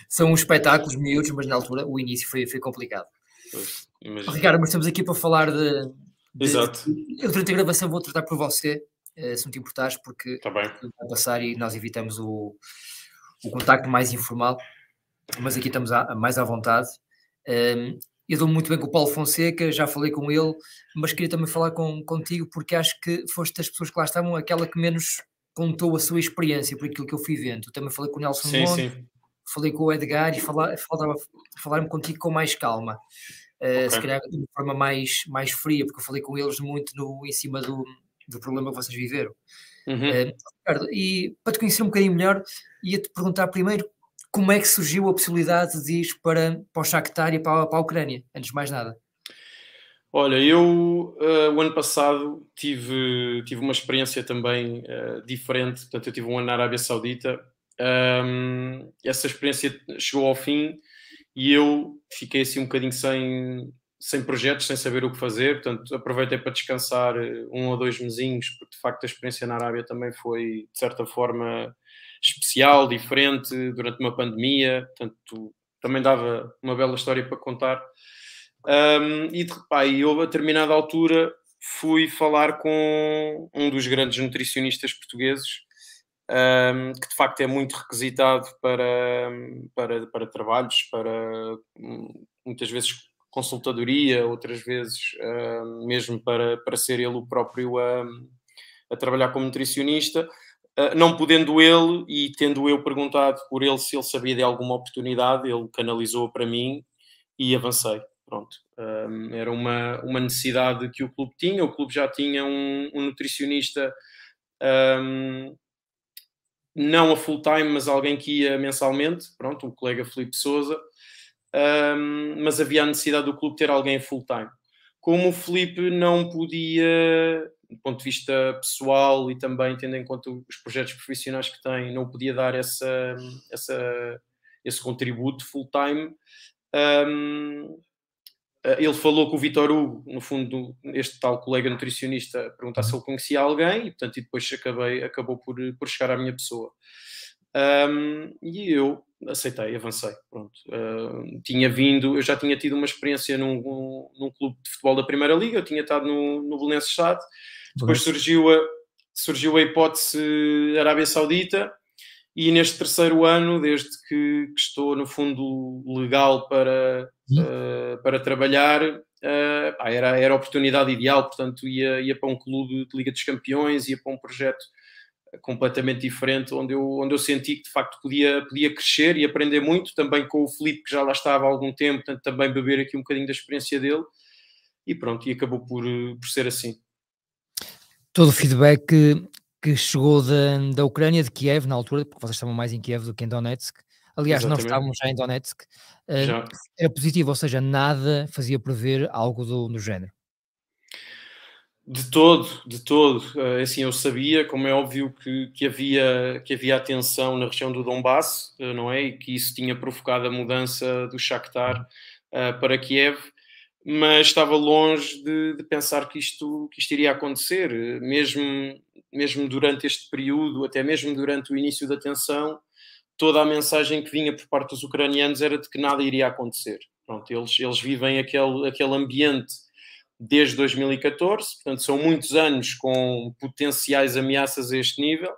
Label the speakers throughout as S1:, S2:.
S1: São uns espetáculos miúdos, mas na altura o início foi complicado.
S2: Pois,
S1: Oh,
S2: imagino.
S1: Ricardo, mas estamos aqui para falar
S2: Exato.
S1: eu durante a gravação vou tratar por você, se não te importares, porque
S2: Está bem.
S1: vai passar e nós evitamos o contacto mais informal, mas aqui estamos mais à vontade. Eu dou muito bem com o Paulo Fonseca, já falei com ele, mas queria também falar contigo, porque acho que foste das pessoas que lá estavam aquela que menos contou a sua experiência, por aquilo que eu fui vendo. Eu também falei com o Nelson
S2: Sim,
S1: Monte,
S2: sim.
S1: falei com o Edgar e faltava falar-me contigo com mais calma. Se
S2: Ok.
S1: calhar de uma forma mais fria, porque eu falei com eles muito em cima do problema que vocês viveram.
S2: Uhum.
S1: Ricardo, e para te conhecer um bocadinho melhor, ia-te perguntar primeiro como é que surgiu a possibilidade de ir para o Shakhtar e para a Ucrânia, antes de mais nada.
S2: Olha, eu o ano passado tive uma experiência também diferente. Portanto, eu tive um ano na Arábia Saudita. Essa experiência chegou ao fim e eu fiquei assim um bocadinho sem projetos, sem saber o que fazer. Portanto, aproveitei para descansar 1 ou 2 mesinhos, porque de facto a experiência na Arábia também foi, de certa forma, especial, diferente, durante uma pandemia. Portanto, também dava uma bela história para contar. E eu, a determinada altura, fui falar com um dos grandes nutricionistas portugueses, que de facto é muito requisitado para trabalhos, para muitas vezes consultadoria, outras vezes mesmo para ser ele o próprio a trabalhar como nutricionista. Não podendo ele e tendo eu perguntado por ele se ele sabia de alguma oportunidade, ele canalizou para mim e avancei. Pronto. Era uma necessidade que o clube tinha. O clube já tinha um nutricionista, não a full time, mas alguém que ia mensalmente. Pronto, o colega Filipe Souza. Mas havia a necessidade do clube ter alguém full time. Como o Filipe não podia, do ponto de vista pessoal e também tendo em conta os projetos profissionais que tem, não podia dar esse contributo full time. Ele falou com o Vitor Hugo, no fundo, este tal colega nutricionista, perguntar se ele conhecia alguém e, portanto, e depois acabou por chegar à minha pessoa. E eu aceitei, avancei. Pronto. Eu já tinha tido uma experiência num clube de futebol da Primeira Liga, eu tinha estado no Belenenses Stade, depois surgiu a hipótese Arábia Saudita. E neste terceiro ano, desde que estou no fundo legal para trabalhar, era a oportunidade ideal. Portanto, ia para um clube de Liga dos Campeões, ia para um projeto completamente diferente, onde eu senti que de facto podia crescer e aprender muito, também com o Filipe, que já lá estava há algum tempo, portanto também beber aqui um bocadinho da experiência dele, e pronto, e acabou por ser assim.
S1: Todo o feedback que chegou da Ucrânia, de Kiev, na altura, porque vocês estavam mais em Kiev do que em Donetsk. Aliás, nós
S2: Exatamente.
S1: estávamos já em Donetsk.
S2: Já.
S1: Era positivo, ou seja, nada fazia prever algo do género.
S2: De todo, de todo. Assim, eu sabia, como é óbvio, que havia atenção na região do Donbass, não é? E que isso tinha provocado a mudança do Shakhtar para Kiev, mas estava longe de pensar que isto iria acontecer. Mesmo durante este período, até mesmo durante o início da tensão, toda a mensagem que vinha por parte dos ucranianos era de que nada iria acontecer. Pronto, eles vivem aquele ambiente desde 2014, portanto são muitos anos com potenciais ameaças a este nível,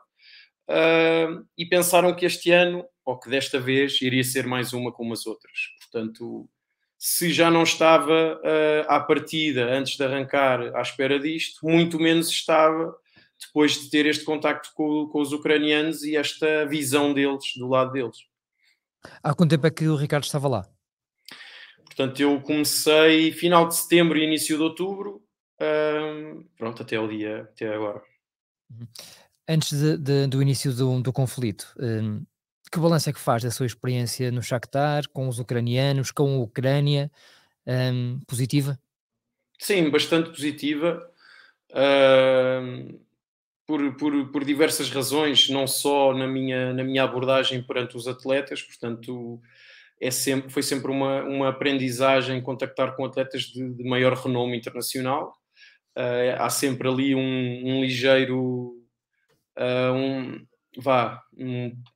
S2: e pensaram que este ano, ou que desta vez, iria ser mais uma como as outras. Portanto, se já não estava à partida, antes de arrancar, à espera disto, muito menos estava depois de ter este contacto com os ucranianos e esta visão deles, do lado deles.
S1: Há quanto tempo é que o Ricardo estava lá?
S2: Portanto, eu comecei final de setembro e início de outubro, pronto, até agora.
S1: Antes do início do conflito, que balanço é que faz da sua experiência no Shakhtar, com os ucranianos, com a Ucrânia, positiva?
S2: Sim, bastante positiva, hum, por diversas razões, não só na minha abordagem perante os atletas. Portanto, foi sempre uma aprendizagem contactar com atletas de maior renome internacional. Há sempre ali um ligeiro,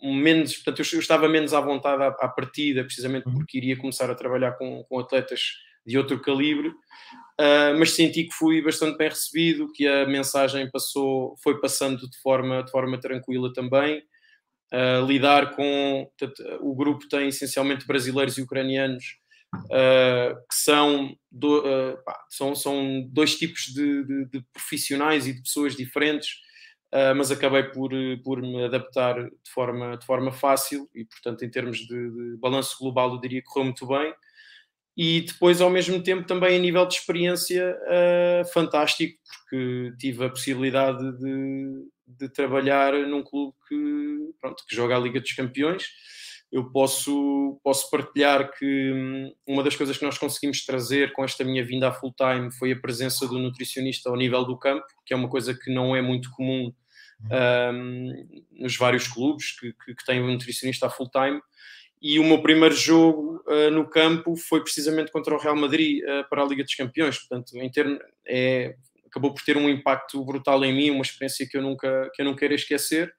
S2: menos, portanto, eu estava menos à vontade à partida, precisamente porque iria começar a trabalhar com atletas de outro calibre, mas senti que fui bastante bem recebido, que a mensagem foi passando de forma tranquila também. Lidar com... Portanto, o grupo tem essencialmente brasileiros e ucranianos, que são dois tipos de profissionais e de pessoas diferentes, mas acabei por me adaptar de forma fácil e, portanto, em termos de balanço global, eu diria que correu muito bem. E depois, ao mesmo tempo, também a nível de experiência, fantástico, porque tive a possibilidade de trabalhar num clube que joga a Liga dos Campeões. Eu posso partilhar que uma das coisas que nós conseguimos trazer com esta minha vinda a full-time foi a presença do nutricionista ao nível do campo, que é uma coisa que não é muito comum nos vários clubes que têm um nutricionista a full-time. E o meu primeiro jogo no campo foi precisamente contra o Real Madrid para a Liga dos Campeões. Portanto, acabou por ter um impacto brutal em mim, uma experiência que eu nunca irei esquecer.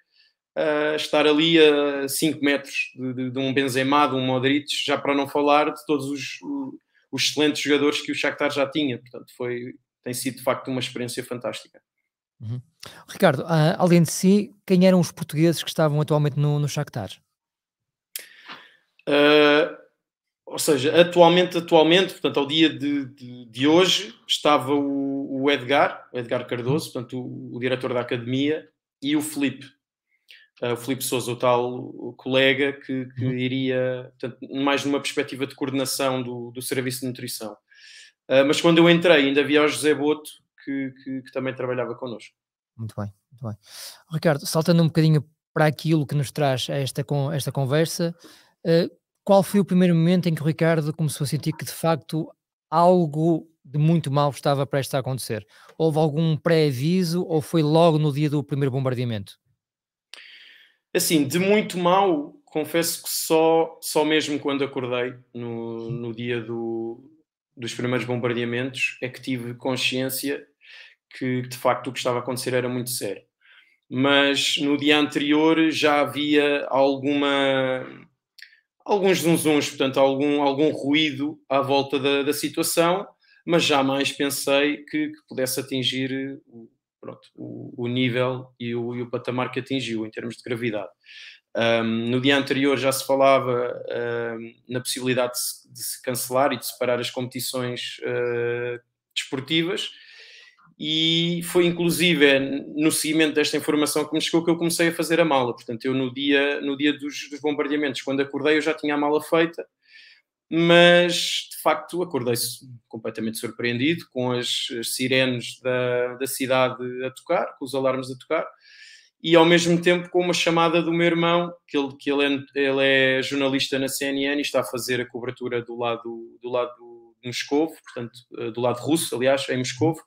S2: Estar ali a 5 metros de um Benzema, de um Modric, já para não falar de todos os excelentes jogadores que o Shakhtar já tinha. Portanto, tem sido de facto uma experiência fantástica.
S3: Ricardo, além de si, quem eram os portugueses que estavam atualmente no Shakhtar?
S2: Ou seja, atualmente, portanto, ao dia de hoje, estava o Edgar Cardoso, portanto, o diretor da academia, e o Filipe Sousa, o tal colega que iria, portanto, mais numa perspectiva de coordenação do serviço de nutrição. Mas quando eu entrei, ainda havia o José Boto, que também trabalhava connosco.
S3: Muito bem, muito bem. Ricardo, saltando um bocadinho para aquilo que nos traz esta conversa, qual foi o primeiro momento em que o Ricardo começou a sentir que de facto algo de muito mal estava prestes a acontecer? Houve algum pré-aviso ou foi logo no dia do primeiro bombardeamento?
S2: Assim, de muito mal, confesso que só mesmo quando acordei no dia dos primeiros bombardeamentos é que tive consciência que de facto o que estava a acontecer era muito sério. Mas no dia anterior já havia alguns zunzuns, portanto, algum ruído à volta da situação, mas jamais pensei que pudesse atingir o nível e o patamar que atingiu em termos de gravidade. No dia anterior já se falava na possibilidade de se cancelar e de separar as competições desportivas, e foi inclusive no seguimento desta informação que me chegou que eu comecei a fazer a mala. Portanto, eu no dia dos bombardeamentos, quando acordei, eu já tinha a mala feita, mas de facto acordei-se completamente surpreendido com as sirenes da cidade a tocar, com os alarmes a tocar, e ao mesmo tempo com uma chamada do meu irmão, que ele é jornalista na CNN e está a fazer a cobertura do lado de Moscovo, portanto, do lado russo, aliás, em Moscovo.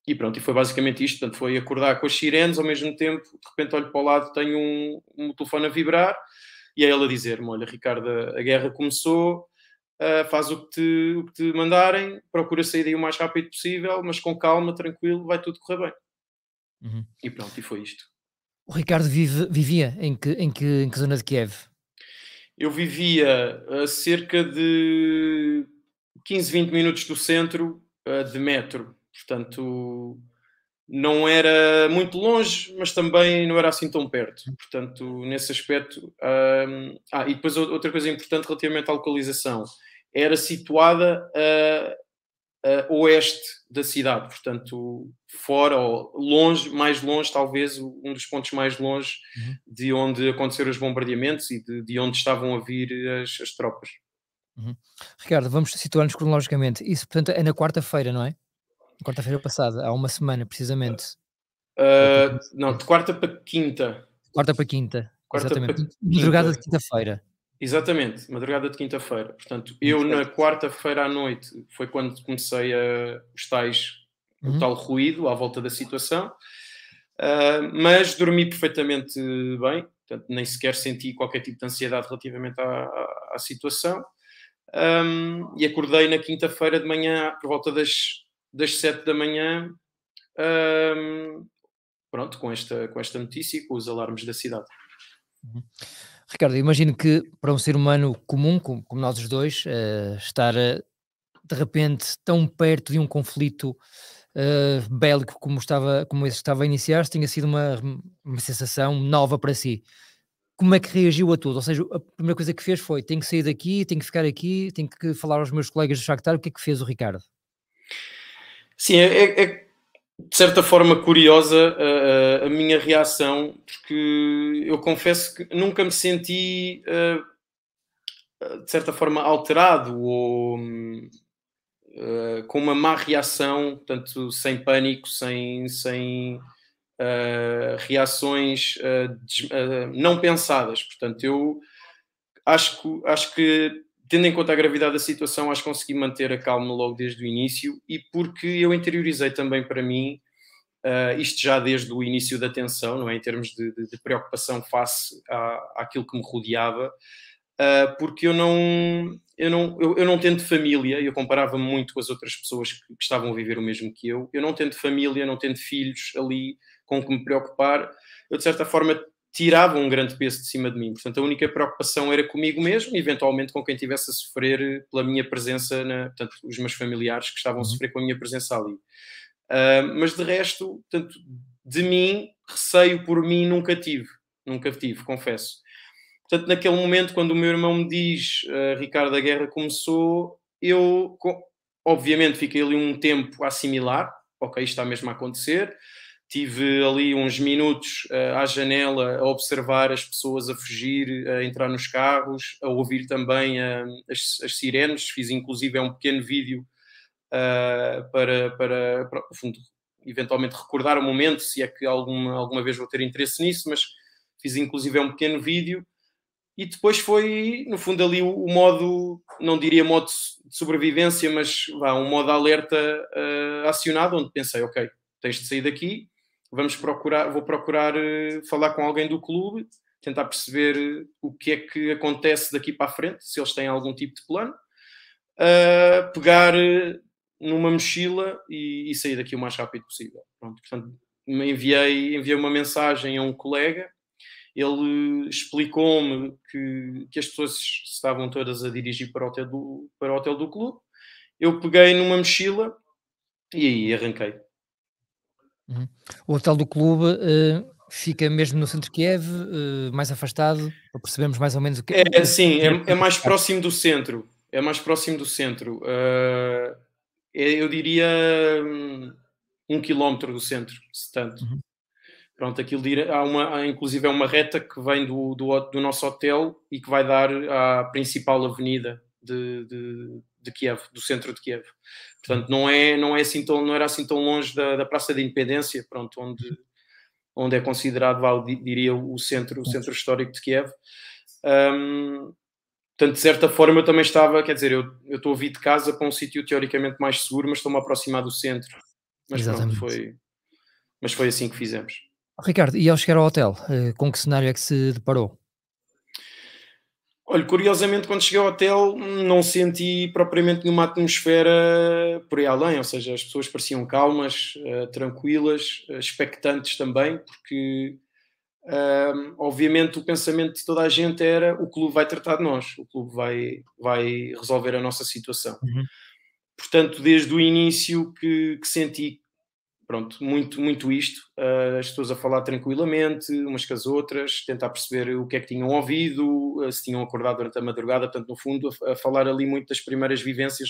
S2: E pronto, e foi basicamente isto. Portanto, foi acordar com as sirenes, ao mesmo tempo, de repente olho para o lado, tenho um telefone a vibrar, e é ele a dizer-me: olha, Ricardo, a guerra começou, faz o que te mandarem, procura sair daí o mais rápido possível, mas com calma, tranquilo, vai tudo correr bem. E pronto, e foi isto.
S3: O Ricardo vivia em que zona de Kiev?
S2: Eu vivia a cerca de 15, 20 minutos do centro, de metro. Portanto, não era muito longe, mas também não era assim tão perto. Portanto, nesse aspecto... e depois outra coisa importante relativamente à localização. Era situada a oeste da cidade, portanto, fora ou longe, mais longe, talvez, um dos pontos mais longe de onde aconteceram os bombardeamentos e de onde estavam a vir as tropas.
S3: Ricardo, vamos situar-nos cronologicamente. Isso, portanto, é na quarta-feira, não é? Quarta-feira passada, há uma semana, precisamente.
S2: Não, de quarta para quinta.
S3: Quarta para quinta,
S2: Quarta
S3: exatamente.
S2: para
S3: Madrugada de
S2: quinta.
S3: Quinta-feira.
S2: Exatamente, madrugada de quinta-feira. Portanto, eu na quarta-feira à noite foi quando comecei o tal ruído à volta da situação, mas dormi perfeitamente bem, portanto, nem sequer senti qualquer tipo de ansiedade relativamente à situação, e acordei na quinta-feira de manhã, por volta das 7 da manhã, pronto, com esta notícia e com os alarmes da cidade.
S3: Ricardo, imagino que para um ser humano comum, como nós os dois, estar de repente tão perto de um conflito bélico como esse estava a iniciar, tinha sido uma sensação nova para si. Como é que reagiu a tudo? Ou seja, a primeira coisa que fez foi: tenho que sair daqui, tenho que ficar aqui, tenho que falar aos meus colegas do Shakhtar. O que é que fez o Ricardo?
S2: Sim, é de certa forma curiosa a minha reação, porque eu confesso que nunca me senti de certa forma alterado ou com uma má reação, portanto, sem pânico, sem reações não pensadas. Portanto, eu acho que, tendo em conta a gravidade da situação, acho que consegui manter a calma logo desde o início, e porque eu interiorizei também para mim, isto já desde o início da tensão, não é? Em termos de preocupação face àquilo que me rodeava, porque eu não tendo família, eu comparava-me muito com as outras pessoas que estavam a viver o mesmo que eu não tendo família, não tendo filhos ali com que me preocupar, eu de certa forma tirava um grande peso de cima de mim. Portanto, a única preocupação era comigo mesmo e eventualmente com quem estivesse a sofrer pela minha presença, portanto, os meus familiares que estavam a sofrer com a minha presença ali. Mas de resto, portanto, de mim, receio por mim nunca tive, confesso. Portanto, naquele momento, quando o meu irmão me diz Ricardo, a guerra começou, eu obviamente fiquei ali um tempo a assimilar, ok, isto está mesmo a acontecer. Tive ali uns minutos à janela a observar as pessoas a fugir, a entrar nos carros, a ouvir também as sirenes. Fiz inclusive um pequeno vídeo para, no fundo, eventualmente recordar o momento, se é que alguma vez vou ter interesse nisso, mas fiz inclusive um pequeno vídeo. E depois foi, no fundo, ali o modo, não diria modo de sobrevivência, mas um modo alerta acionado, onde pensei, ok, tens de sair daqui, vou procurar falar com alguém do clube, tentar perceber o que é que acontece daqui para a frente, se eles têm algum tipo de plano, pegar numa mochila e sair daqui o mais rápido possível. Pronto, portanto, enviei uma mensagem a um colega. Ele explicou-me que as pessoas estavam todas a dirigir para o hotel do clube. Eu peguei numa mochila e aí arranquei.
S3: O hotel do clube fica mesmo no centro de Kiev, mais afastado, para percebermos mais ou menos o que é.
S2: Sim, é mais próximo do centro. É mais próximo do centro. Eu diria 1 quilómetro do centro, se tanto. Pronto, inclusive é uma reta que vem do nosso hotel e que vai dar à principal avenida de Kiev, do centro de Kiev. Portanto, não era assim tão longe da Praça da Independência, pronto, onde é considerado, diria, o centro histórico de Kiev. Portanto, de certa forma, eu também estava, quer dizer, eu estou a vir de casa para um sítio teoricamente mais seguro, mas estou-me a aproximar do centro. Mas
S3: Exatamente.
S2: Pronto, foi assim que fizemos.
S3: Ricardo, e ao chegar ao hotel, com que cenário é que se deparou?
S2: Olha, curiosamente, quando cheguei ao hotel, não senti propriamente nenhuma atmosfera por aí além, ou seja, as pessoas pareciam calmas, tranquilas, expectantes também, porque obviamente o pensamento de toda a gente era: o clube vai tratar de nós, o clube vai resolver a nossa situação. Portanto, desde o início que senti, pronto, muito isto, as pessoas a falar tranquilamente, umas com as outras, tentar perceber o que é que tinham ouvido, se tinham acordado durante a madrugada, portanto, no fundo, a falar ali muito das primeiras vivências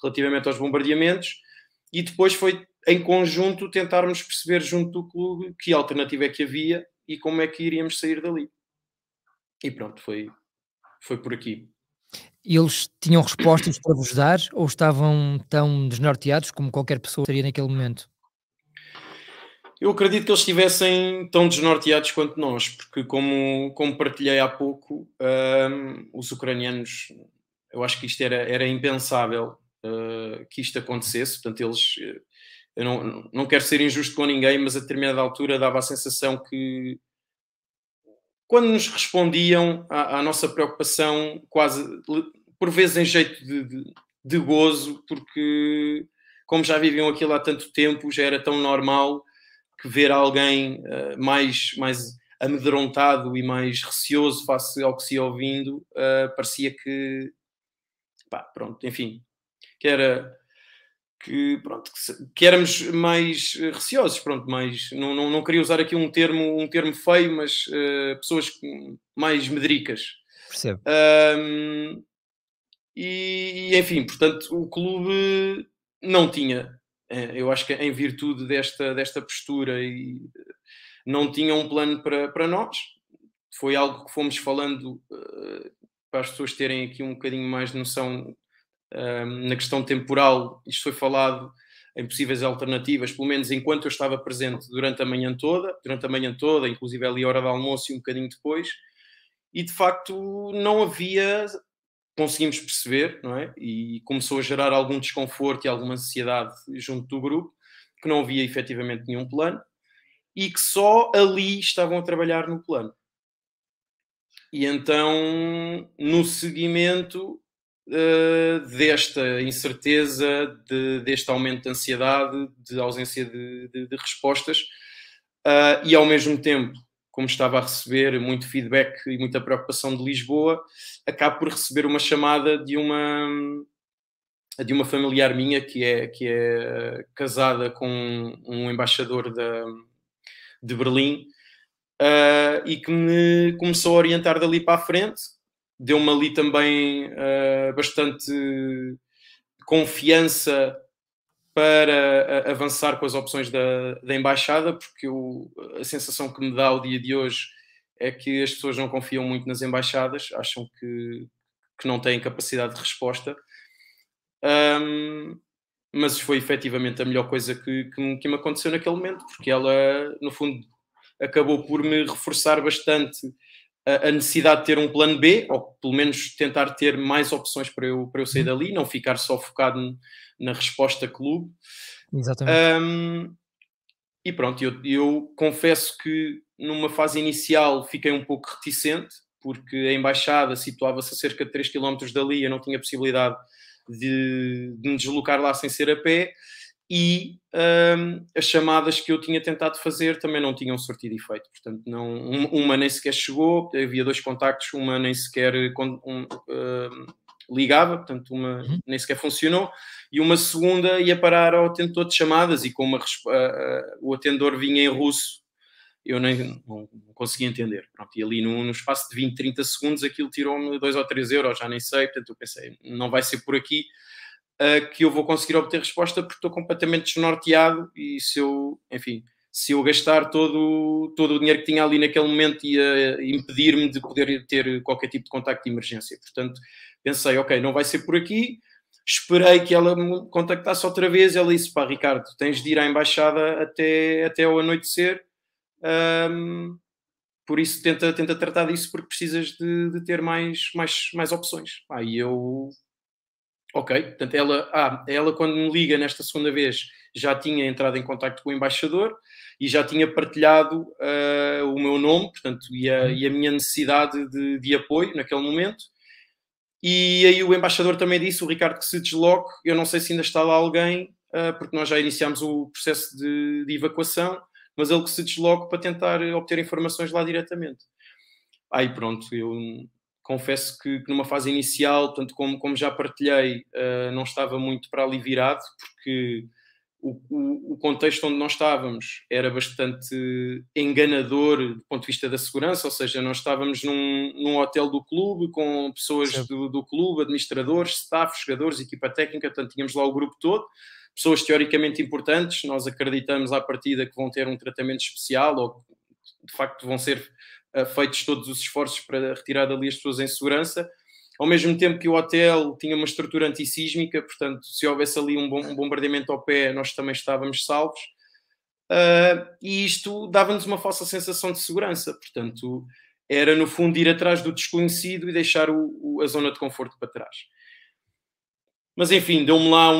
S2: relativamente aos bombardeamentos, e depois foi, em conjunto, tentarmos perceber junto do clube que alternativa é que havia e como é que iríamos sair dali. E pronto, foi por aqui.
S3: Eles tinham respostas para vos dar ou estavam tão desnorteados como qualquer pessoa estaria naquele momento?
S2: Eu acredito que eles estivessem tão desnorteados quanto nós, porque como partilhei há pouco, os ucranianos, eu acho que isto era impensável que isto acontecesse. Portanto, eu não quero ser injusto com ninguém, mas a determinada altura dava a sensação que, quando nos respondiam à nossa preocupação, quase por vezes em jeito de gozo, porque como já viviam aquilo há tanto tempo, já era tão normal que ver alguém mais amedrontado e mais receoso face ao que se ia ouvindo, parecia que, pá, pronto, enfim, que éramos mais receosos, pronto, mais, não queria usar aqui um termo feio, mas pessoas mais medricas.
S3: Percebo.
S2: E enfim, portanto, o clube não tinha, eu acho que em virtude desta postura, e não tinha um plano para nós. Foi algo que fomos falando para as pessoas terem aqui um bocadinho mais de noção na questão temporal. Isto foi falado em possíveis alternativas, pelo menos enquanto eu estava presente durante a manhã toda, inclusive ali a hora do almoço e um bocadinho depois, e de facto não havia, conseguimos perceber, não é? E começou a gerar algum desconforto e alguma ansiedade junto do grupo, que não havia efetivamente nenhum plano e que só ali estavam a trabalhar no plano. E então, no seguimento desta incerteza, deste aumento de ansiedade, de ausência de respostas, e ao mesmo tempo, como estava a receber muito feedback e muita preocupação de Lisboa, acabo por receber uma chamada de uma familiar minha que é casada com um embaixador de Berlim, e que me começou a orientar dali para a frente, deu-me ali também bastante confiança para avançar com as opções da embaixada, porque a sensação que me dá ao dia de hoje é que as pessoas não confiam muito nas embaixadas, acham que não têm capacidade de resposta. Mas foi efetivamente a melhor coisa que me aconteceu naquele momento, porque ela, no fundo, acabou por me reforçar bastante a necessidade de ter um plano B, ou pelo menos tentar ter mais opções para eu sair dali, não ficar só focado na resposta clube.
S3: Exatamente.
S2: E pronto, eu confesso que numa fase inicial fiquei um pouco reticente, porque a embaixada situava-se a cerca de 3 km dali, eu não tinha possibilidade de me deslocar lá sem ser a pé, e as chamadas que eu tinha tentado fazer também não tinham surtido efeito. Portanto, uma nem sequer chegou, havia 2 contactos, uma nem sequer ligava, portanto uma nem sequer funcionou, e uma segunda ia parar ao atendedor de chamadas, e como o atendedor vinha em russo, eu não conseguia entender. Pronto, e ali no espaço de 20, 30 segundos aquilo tirou-me 2 ou 3 euros, já nem sei, portanto eu pensei, não vai ser por aqui que eu vou conseguir obter resposta, porque estou completamente desnorteado, e se eu gastar todo o dinheiro que tinha ali naquele momento ia impedir-me de poder ter qualquer tipo de contacto de emergência. Portanto, pensei, ok, não vai ser por aqui. Esperei que ela me contactasse outra vez. Ela disse, pá, Ricardo, tens de ir à embaixada até ao anoitecer, por isso tenta tratar disso, porque precisas de ter mais opções. E eu... Ok, portanto, ela quando me liga nesta segunda vez já tinha entrado em contacto com o embaixador e já tinha partilhado o meu nome, portanto, e a minha necessidade de apoio naquele momento. E aí o embaixador também disse, o Ricardo, que se desloque. Eu não sei se ainda está lá alguém, porque nós já iniciámos o processo de evacuação, mas ele que se desloque para tentar obter informações lá diretamente. Aí pronto, eu... confesso que numa fase inicial, tanto como já partilhei, não estava muito para ali virado, porque o contexto onde nós estávamos era bastante enganador do ponto de vista da segurança, ou seja, nós estávamos num hotel do clube, com pessoas do clube, administradores, staff, jogadores, equipa técnica, portanto tínhamos lá o grupo todo, pessoas teoricamente importantes. Nós acreditamos à partida que vão ter um tratamento especial, ou de facto vão ser feitos todos os esforços para retirar dali as pessoas em segurança, ao mesmo tempo que o hotel tinha uma estrutura antissísmica, portanto, se houvesse ali um bombardeamento ao pé, nós também estávamos salvos, e isto dava-nos uma falsa sensação de segurança. Portanto, era no fundo ir atrás do desconhecido e deixar a zona de conforto para trás. Mas enfim, deu-me lá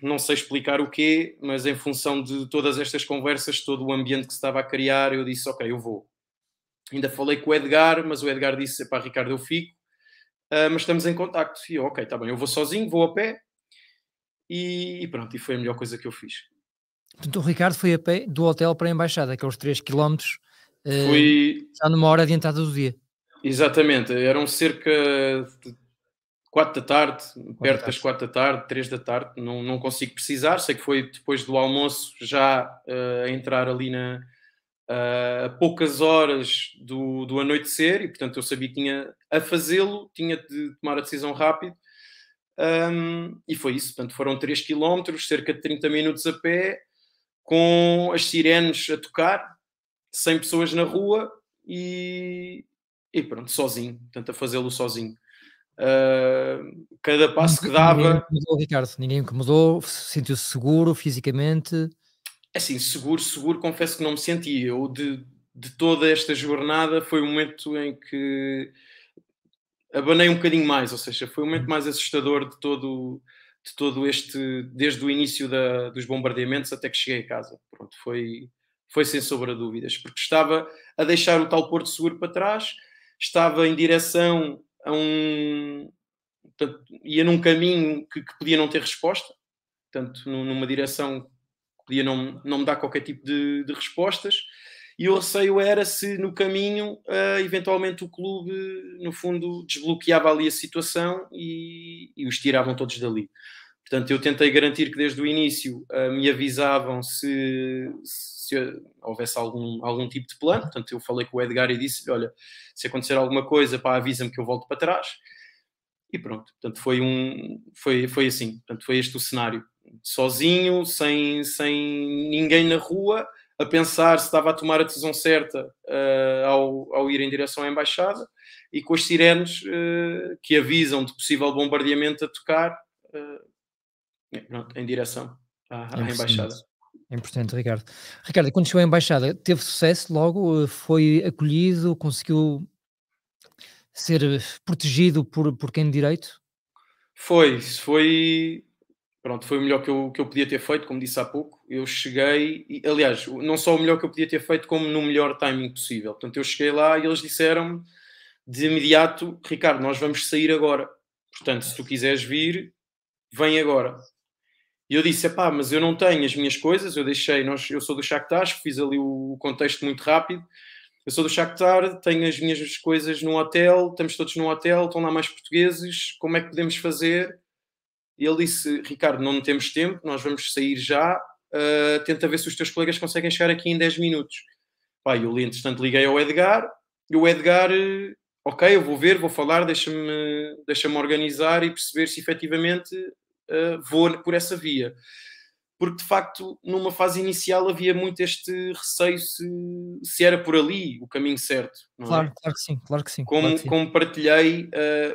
S2: não sei explicar o quê, mas em função de todas estas conversas, todo o ambiente que se estava a criar, eu disse, ok, eu vou. Ainda falei com o Edgar, mas o Edgar disse, pá, Ricardo, eu fico, mas estamos em contacto. E eu, ok, está bem, eu vou sozinho, vou a pé, e pronto, e foi a melhor coisa que eu fiz.
S3: Portanto, o Ricardo foi a pé do hotel para a Embaixada, aqueles 3 quilómetros,
S2: Fui,
S3: já numa hora adiantada do dia.
S2: exatamente, eram cerca de 4 da tarde,
S3: 4 da
S2: perto das
S3: tarde.
S2: 4 da tarde, 3 da tarde, não consigo precisar, sei que foi depois do almoço, já a entrar ali a poucas horas do anoitecer, e portanto eu sabia que tinha a fazê-lo, tinha de tomar a decisão rápido, e foi isso, portanto foram 3 quilómetros, cerca de 30 minutos a pé, com as sirenes a tocar, 100 pessoas na rua e pronto, sozinho, portanto a fazê-lo sozinho. Cada passo que
S3: Ninguém
S2: dava,
S3: incomodou o Ricardo, ninguém incomodou, sentiu-se seguro fisicamente?
S2: assim, seguro, confesso que não me senti. Eu, de toda esta jornada, foi o momento em que abanei um bocadinho mais, ou seja, foi o momento
S3: Uhum.
S2: mais assustador de todo este, desde o início dos bombardeamentos até que cheguei a casa. Pronto, foi sem sombra de dúvidas, porque estava a deixar o tal Porto Seguro para trás, estava em direção a portanto, ia num caminho que podia não ter resposta, portanto, numa direção que podia não me dar qualquer tipo de respostas, e o receio era se no caminho, eventualmente o clube, no fundo, desbloqueava ali a situação e os tiravam todos dali. Portanto, eu tentei garantir que desde o início me avisavam se houvesse algum tipo de plano. Portanto, eu falei com o Edgar e disse: olha, se acontecer alguma coisa, pá, avisa-me que eu volto para trás. E pronto, portanto, foi assim. Portanto, foi este o cenário. Sozinho, sem ninguém na rua, a pensar se estava a tomar a decisão certa ao ir em direção à embaixada, e com as sirenes que avisam de possível bombardeamento a tocar, pronto, em direção
S3: É
S2: à embaixada.
S3: impressionante. É importante, Ricardo. Ricardo, quando chegou à embaixada, teve sucesso logo? Foi acolhido? Conseguiu ser protegido por quem de direito?
S2: Foi o melhor que eu podia ter feito, como disse há pouco. Eu cheguei, e, aliás, não só o melhor que eu podia ter feito, como no melhor timing possível. Portanto, eu cheguei lá e eles disseram-me de imediato: Ricardo, nós vamos sair agora. Portanto, se tu quiseres vir, vem agora. E eu disse: epá, mas eu não tenho as minhas coisas, eu sou do Shakhtar, fiz ali o contexto muito rápido. Eu sou do Shakhtar, tenho as minhas coisas no hotel, estamos todos no hotel, estão lá mais portugueses, como é que podemos fazer? E ele disse: Ricardo, não temos tempo, nós vamos sair já, tenta ver se os teus colegas conseguem chegar aqui em 10 minutos. Pá, eu, entretanto, liguei ao Edgar, e o Edgar, ok, eu vou ver, vou falar, deixa-me organizar e perceber se efetivamente vou por essa via. Porque, de facto, numa fase inicial havia muito este receio se era por ali o caminho certo, não é?
S3: Claro, claro que sim, claro que sim, claro que
S2: Como,
S3: sim.
S2: como partilhei,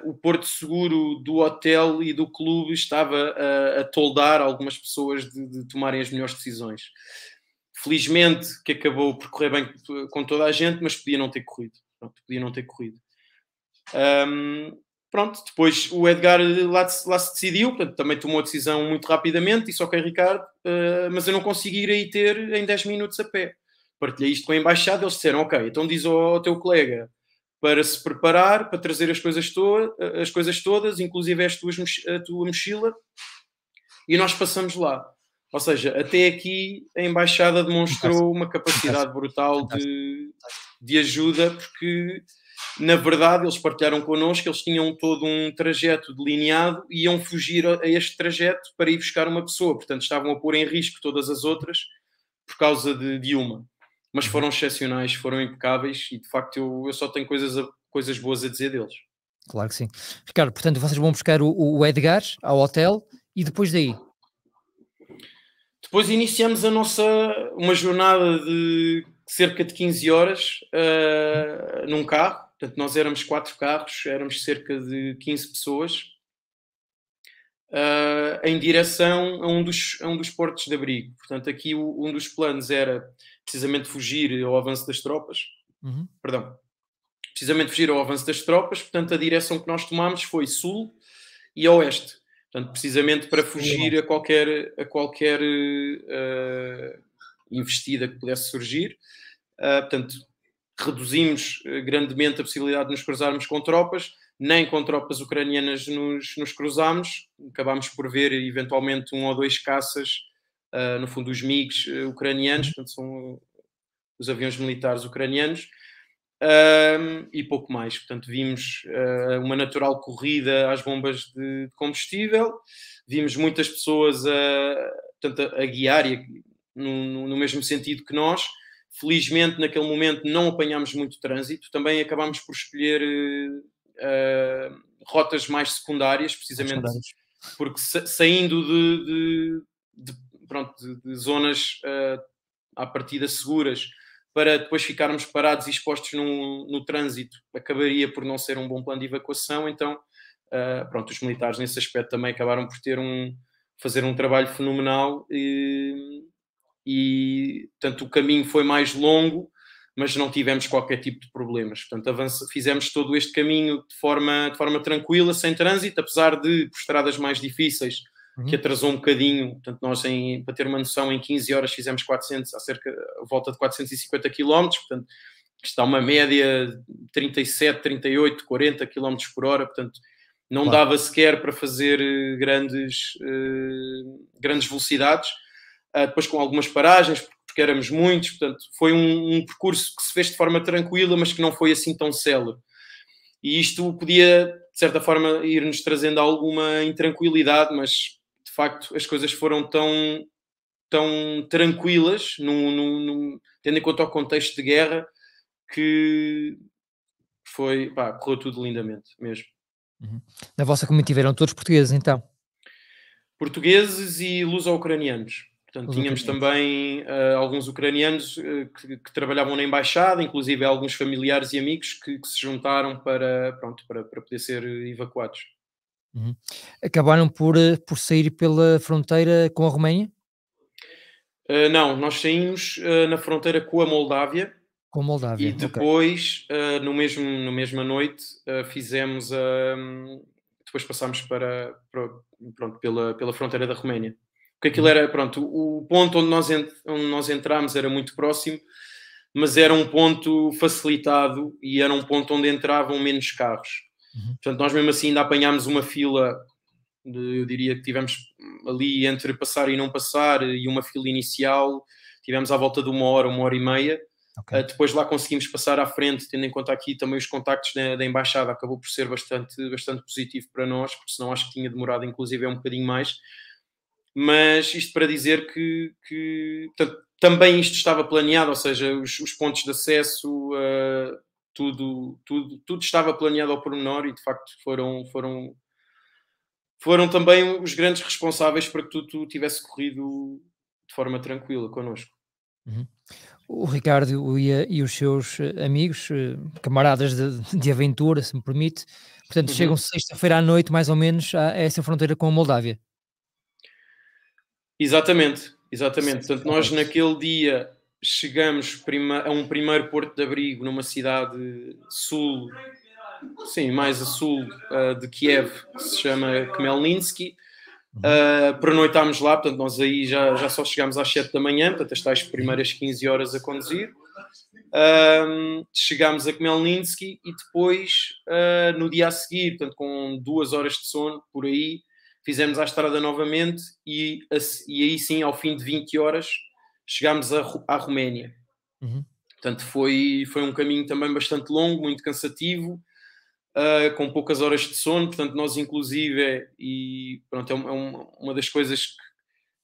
S2: o porto seguro do hotel e do clube estava a toldar algumas pessoas de tomarem as melhores decisões. Felizmente que acabou por correr bem com toda a gente, mas podia não ter corrido. Pronto, podia não ter corrido. Pronto, depois o Edgar lá se decidiu, portanto, também tomou a decisão muito rapidamente, disse: ok, Ricardo, mas eu não consigo ir aí ter em 10 minutos a pé. Partilhei isto com a embaixada, eles disseram: ok, então diz ao teu colega para se preparar, para trazer as coisas todas, inclusive a tua mochila, e nós passamos lá. Ou seja, até aqui a embaixada
S3: Fantástico,
S2: demonstrou uma capacidade
S3: fantástico,
S2: brutal
S3: fantástico.
S2: de ajuda, porque na verdade eles partilharam connosco que eles tinham todo um trajeto delineado e iam fugir a este trajeto para ir buscar uma pessoa, portanto estavam a pôr em risco todas as outras por causa de uma. Mas
S3: Uhum.
S2: foram excepcionais, foram impecáveis, e de facto eu só tenho coisas boas a dizer deles.
S3: Claro que sim. Ricardo, portanto, vocês vão buscar o Edgar ao hotel e depois daí?
S2: Depois iniciamos uma jornada de cerca de 15 horas num carro. Portanto, nós éramos 4 carros, éramos cerca de 15 pessoas, em direção a um dos portos de abrigo. Portanto, aqui um dos planos era precisamente fugir ao avanço das tropas.
S3: Uhum.
S2: Perdão. Precisamente fugir ao avanço das tropas. Portanto, a direção que nós tomámos foi sul e oeste. Portanto, precisamente para fugir a qualquer investida que pudesse surgir. Portanto, reduzimos grandemente a possibilidade de nos cruzarmos com tropas, nem com tropas ucranianas nos cruzámos, acabámos por ver eventualmente um ou dois caças no fundo os MiGs ucranianos, portanto são os aviões militares ucranianos, e pouco mais. Portanto, vimos uma natural corrida às bombas de combustível, vimos muitas pessoas a guiar no mesmo sentido que nós. Felizmente, naquele momento, não apanhámos muito trânsito. Também acabámos por escolher rotas mais secundárias, precisamente porque saindo de zonas à partida seguras, para depois ficarmos parados e expostos no trânsito, acabaria por não ser um bom plano de evacuação. Então, os militares nesse aspecto também acabaram por fazer um trabalho fenomenal e tanto o caminho foi mais longo, mas não tivemos qualquer tipo de problemas. Portanto, fizemos todo este caminho de forma tranquila, sem trânsito, apesar de, por estradas mais difíceis, que atrasou um bocadinho. Portanto, nós, para ter uma noção, em 15 horas fizemos a volta de 450 km, portanto, está uma média de 37, 38, 40 km por hora, portanto, não dava sequer para fazer grandes velocidades. Depois com algumas paragens, porque éramos muitos, portanto, foi um percurso que se fez de forma tranquila, mas que não foi assim tão célebre. E isto podia, de certa forma, ir-nos trazendo alguma intranquilidade, mas, de facto, as coisas foram tão tranquilas, tendo em conta o contexto de guerra, que correu tudo lindamente mesmo.
S3: Na vossa comitiva eram todos portugueses, então?
S2: Portugueses e luso-ucranianos. Portanto, tínhamos também alguns ucranianos que trabalhavam na embaixada, inclusive alguns familiares e amigos que se juntaram para poder ser evacuados.
S3: Acabaram por sair pela fronteira com a Roménia?
S2: Não, nós saímos na fronteira com a Moldávia.
S3: Com a Moldávia,
S2: e depois, no mesma noite, depois passámos pela fronteira da Roménia. Porque aquilo era, o ponto onde nós entramos era muito próximo, mas era um ponto facilitado e era um ponto onde entravam menos carros. Portanto, nós mesmo assim ainda apanhámos uma fila, eu diria que tivemos ali entre passar e não passar, e uma fila inicial, tivemos à volta de uma hora e meia. Depois lá conseguimos passar à frente, tendo em conta aqui também os contactos da embaixada, acabou por ser bastante positivo para nós, porque senão acho que tinha demorado inclusive um bocadinho mais. Mas isto para dizer que portanto, também isto estava planeado, ou seja, os pontos de acesso, tudo estava planeado ao pormenor e de facto foram também os grandes responsáveis para que tudo tivesse corrido de forma tranquila connosco.
S3: O Ricardo e os seus amigos, camaradas de aventura, se me permite, portanto, chegam sexta-feira à noite, mais ou menos, a essa fronteira com a Moldávia.
S2: Exatamente. Portanto, nós naquele dia chegamos a um primeiro porto de abrigo numa cidade mais a sul de Kiev, que se chama Khmelnytsky. Pernoitámos lá, portanto nós aí já só chegámos às 7 da manhã, portanto as tais primeiras 15 horas a conduzir. Chegámos a Khmelnytsky e depois no dia a seguir, portanto com 2 horas de sono por aí, fizemos a estrada novamente e aí sim, ao fim de 20 horas, chegámos à Roménia. Portanto foi um caminho também bastante longo, muito cansativo, com poucas horas de sono. Portanto nós inclusive, e pronto, é uma das coisas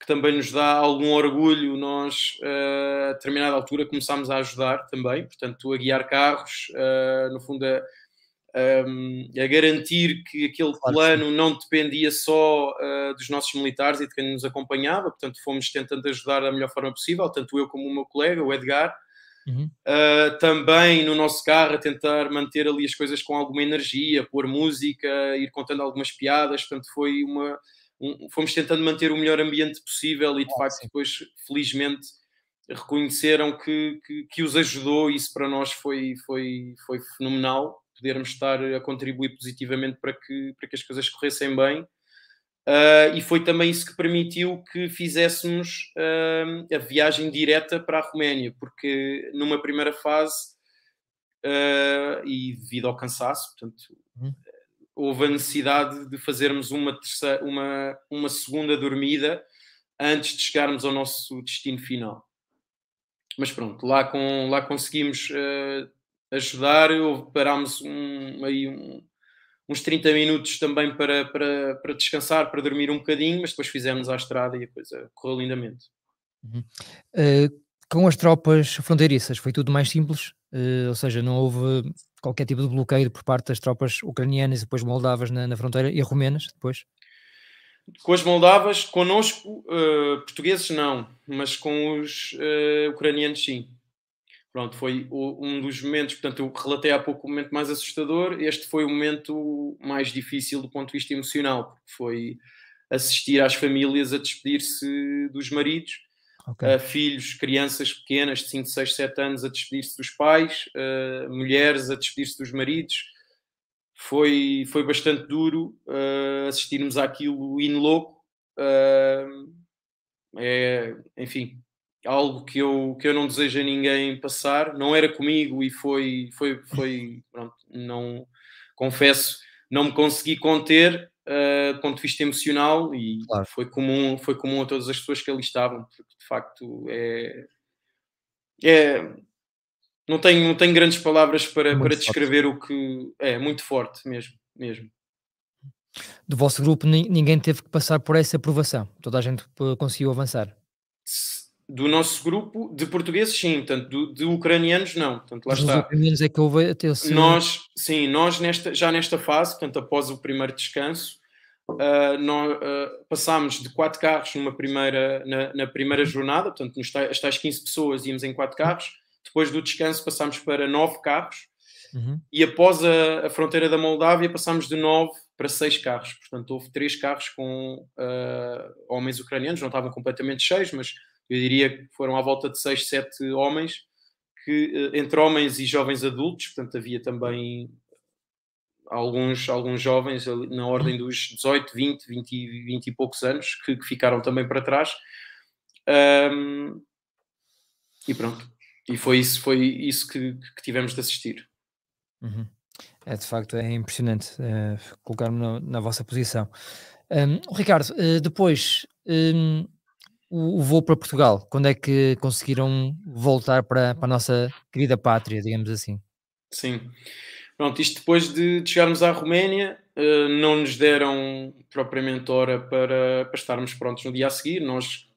S2: que também nos dá algum orgulho, nós a determinada altura começámos a ajudar também, portanto a guiar carros, no fundo a garantir que aquele plano não dependia só dos nossos militares e de quem nos acompanhava. Portanto fomos tentando ajudar da melhor forma possível, tanto eu como o meu colega, o Edgar. Também no nosso carro a tentar manter ali as coisas com alguma energia, pôr música, ir contando algumas piadas. Portanto fomos tentando manter o melhor ambiente possível e de facto depois felizmente reconheceram que os ajudou, e isso para nós foi fenomenal, podermos estar a contribuir positivamente para que as coisas corressem bem. E foi também isso que permitiu que fizéssemos a viagem direta para a Roménia, porque numa primeira fase, e devido ao cansaço, portanto, houve a necessidade de fazermos uma segunda dormida antes de chegarmos ao nosso destino final. Mas pronto, lá conseguimos ajudar, parámos uns 30 minutos também para descansar, para dormir um bocadinho, mas depois fizemos a estrada e a coisa correu lindamente.
S3: Uhum. Com as tropas fronteiriças foi tudo mais simples? Ou seja, não houve qualquer tipo de bloqueio por parte das tropas ucranianas e depois moldavas na fronteira e romenas depois?
S2: Com as moldavas, connosco, portugueses não, mas com os ucranianos sim. Pronto, foi um dos momentos, portanto, eu relatei há pouco o momento mais assustador, este foi o momento mais difícil do ponto de vista emocional, porque foi assistir às famílias a despedir-se dos maridos,
S3: Ok.
S2: filhos, crianças pequenas de 5, 6, 7 anos a despedir-se dos pais, mulheres a despedir-se dos maridos. Foi bastante duro assistirmos àquilo in loco. Enfim, algo que eu não desejo a ninguém passar. Não era comigo e foi pronto, não, confesso, não me consegui conter do ponto de vista emocional e
S3: Claro.
S2: foi comum a todas as pessoas que ali estavam, porque de facto não tenho grandes palavras para
S3: Muito forte.
S2: descrever o que é muito forte mesmo, mesmo.
S3: Do vosso grupo ninguém teve que passar por essa provação, toda a gente conseguiu avançar.
S2: Do nosso grupo, de portugueses, sim, portanto, de ucranianos, não. Portanto, lá
S3: Dos
S2: está.
S3: ucranianos é que houve até esse.
S2: Nós já nesta fase, portanto, após o primeiro descanso, passámos de 4 carros na primeira jornada, portanto, as tais 15 pessoas íamos em 4 carros. Depois do descanso passámos para 9 carros.
S3: Uhum.
S2: E após a fronteira da Moldávia passámos de 9 para 6 carros. Portanto, houve 3 carros com homens ucranianos, não estavam completamente cheios, mas eu diria que foram à volta de 6, 7 homens, que, entre homens e jovens adultos, portanto havia também alguns jovens na ordem dos 18, 20 e poucos anos, que ficaram também para trás. E pronto. E foi isso que tivemos de assistir.
S3: Uhum. De facto, é impressionante colocar-me na vossa posição. Ricardo, depois o voo para Portugal, quando é que conseguiram voltar para a nossa querida pátria, digamos assim?
S2: Sim. Pronto, isto depois de chegarmos à Roménia, não nos deram propriamente hora para estarmos prontos no dia a seguir. Nós